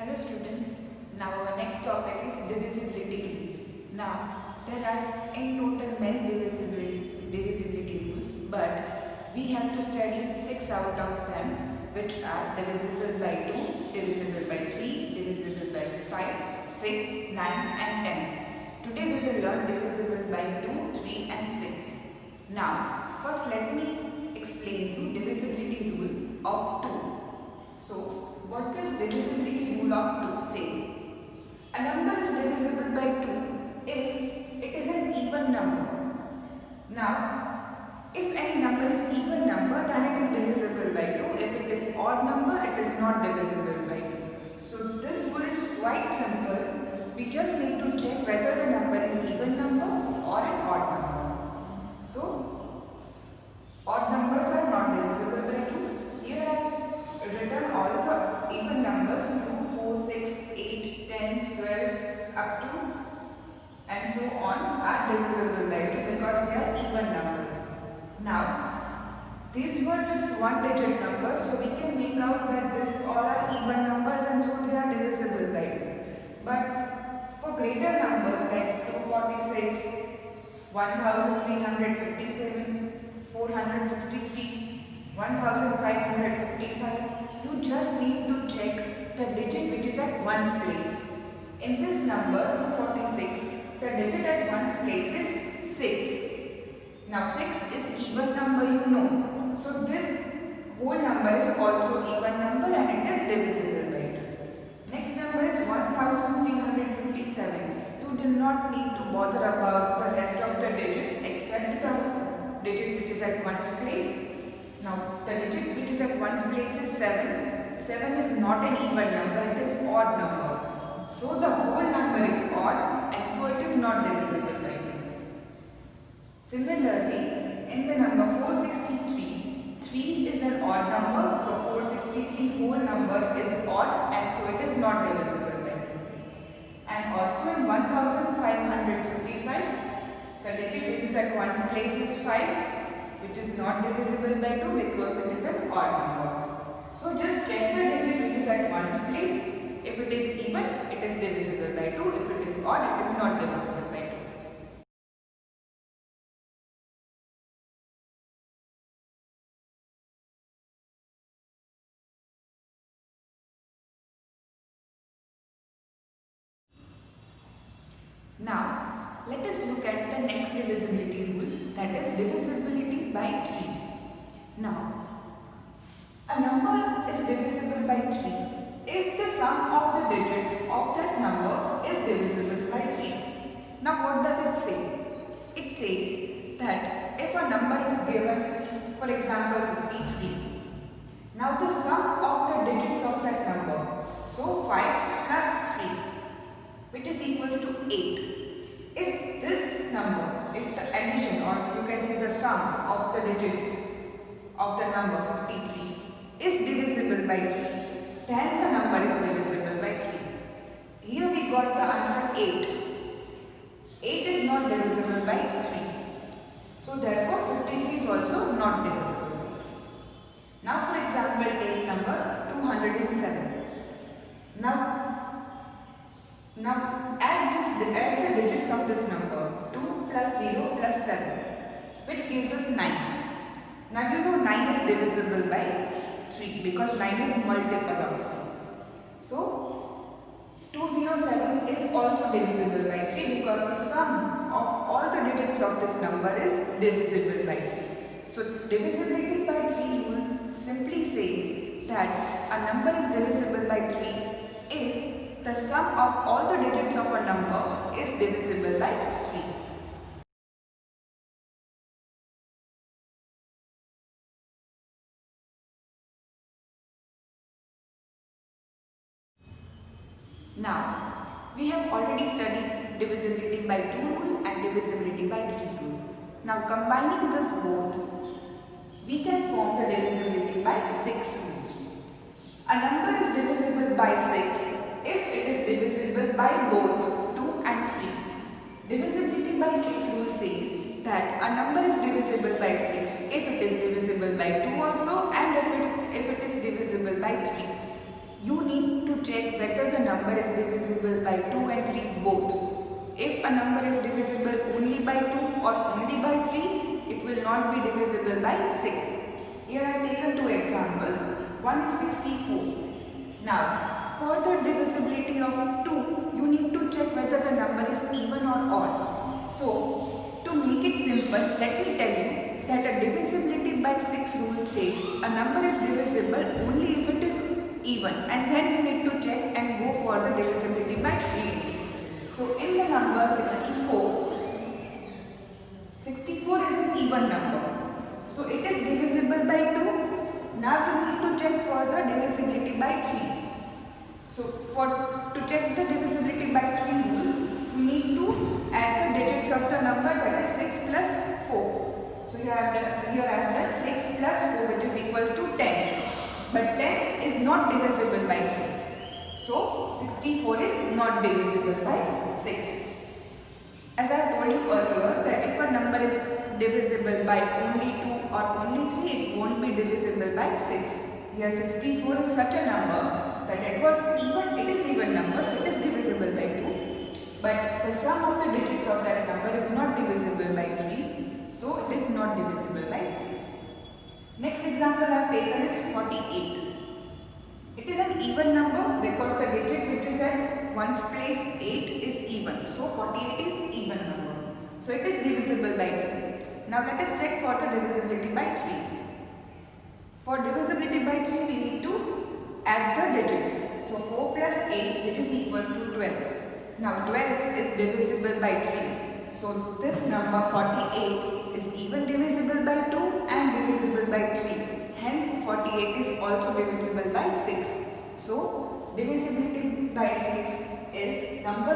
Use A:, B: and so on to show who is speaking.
A: Hello students, now our next topic is divisibility rules. Now there are in total many divisibility rules, but we have to study 6 out of them, which are divisible by 2, divisible by 3, divisible by 5, 6, 9 and 10. Today we will learn divisible by 2, 3 and 6. Now first let me explain you divisibility rule of 2. So what does divisibility rule of 2 says? A number is divisible by 2 if it is an even number. Now, if any number is even number, then it is divisible by 2. If it is odd number, it is not divisible by 2. So this rule is quite simple. We just need to check whether the number is even number or an odd number. So, odd numbers are not divisible by 2. Here I have written all the even numbers 2, 4, 6, 8, 10, 12 up to and so on are divisible by 2 because they are even numbers. Now these were just one digit numbers, so we can make out that this all are even numbers and so they are divisible by 2. But for greater numbers like 246, 1357, 463, 1555, you just need to check the digit which is at ones place. In this number 246, the digit at ones place is 6. Now 6 is even number, you know. So this whole number is also even number and it is divisible by 2. Next number is 1357. You do not need to bother about the rest of the digits except the digit which is at ones place. Now the digit which is at ones place is 7. 7 is not an even number, it is odd number. So the whole number is odd and so it is not divisible by 2. Similarly, in the number 463, 3 is an odd number, so 463 whole number is odd and so it is not divisible by 2. And also in 1555, the digit which is at ones place is 5. Which is not divisible by 2 because it is an odd number. So just check the digit which is at ones place. If it is even, it is divisible by 2. If it is odd, it is not divisible by 2. Now, let us look at the next divisibility rule, that is divisibility by 3. Now, a number is divisible by 3 if the sum of the digits of that number is divisible by 3. Now, what does it say? It says that if a number is given, for example 53, now the sum of the digits of that number, so 5 plus 3, which is equals to 8. If this number, if the addition or you can say the sum of the digits of the number 53 is divisible by 3, then the number is divisible by 3. Here we got the answer 8. 8 is not divisible by 3. So therefore 53 is also not divisible by 3. Now for example take number 207. Now add the digits of this number 2 plus 0 plus 7, which gives us 9. Now you know 9 is divisible by 3 because 9 is multiple of 3. So 207 is also divisible by 3 because the sum of all the digits of this number is divisible by 3. So divisibility by 3 rule simply says that a number is divisible by 3 if the sum of all the digits of a number is divisible by 3. Now, we have already studied divisibility by 2 rule and divisibility by 3 rule. Now, combining this both, we can form the divisibility by 6 rule. A number is divisible by 6 if it is divisible by both 2 and 3. Divisibility by 6 rule says that a number is divisible by 6 if it is divisible by 2 also and if it is divisible by 3. you need to check whether the number is divisible by 2 and 3 both. If a number is divisible only by 2 or only by 3, it will not be divisible by 6. Here I have taken two examples. One is 64. Now, for the divisibility of 2, you need to check whether the number is even or odd. So, to make it simple, let me tell you that a divisibility by 6 rule says a number is divisible only if it is even, and then you need to check and go for the divisibility by 3. So, in the number 64 is an even number. So, it is divisible by 2. Now, you need to check for the divisibility by 3. So, to check the divisibility by 3 rule, you need to add the digits of the number, that is 6 plus 4. So, here I have done 6 plus 4, which is equals to 10. But 10 is not divisible by 3. So, 64 is not divisible by 6. As I have told you earlier that if a number is divisible by only 2 or only 3, it won't be divisible by 6. Here 64 is such a number that it is even number, so it is divisible by 2. But the sum of the digits of that number is not divisible by 3, so it is not divisible by 6. Next example I have taken is 48. It is an even number because the digit which is at ones place 8 is even. So 48 is even number. So it is divisible by 2. Now let us check for the divisibility by 3. For divisibility by 3 we need to add the digits. So 4 plus 8, which is equals to 12. Now 12 is divisible by 3. So this number 48 is even divisible by 2 and divisible by 3. Hence 48 is also divisible by 6. So divisibility by 6 is a number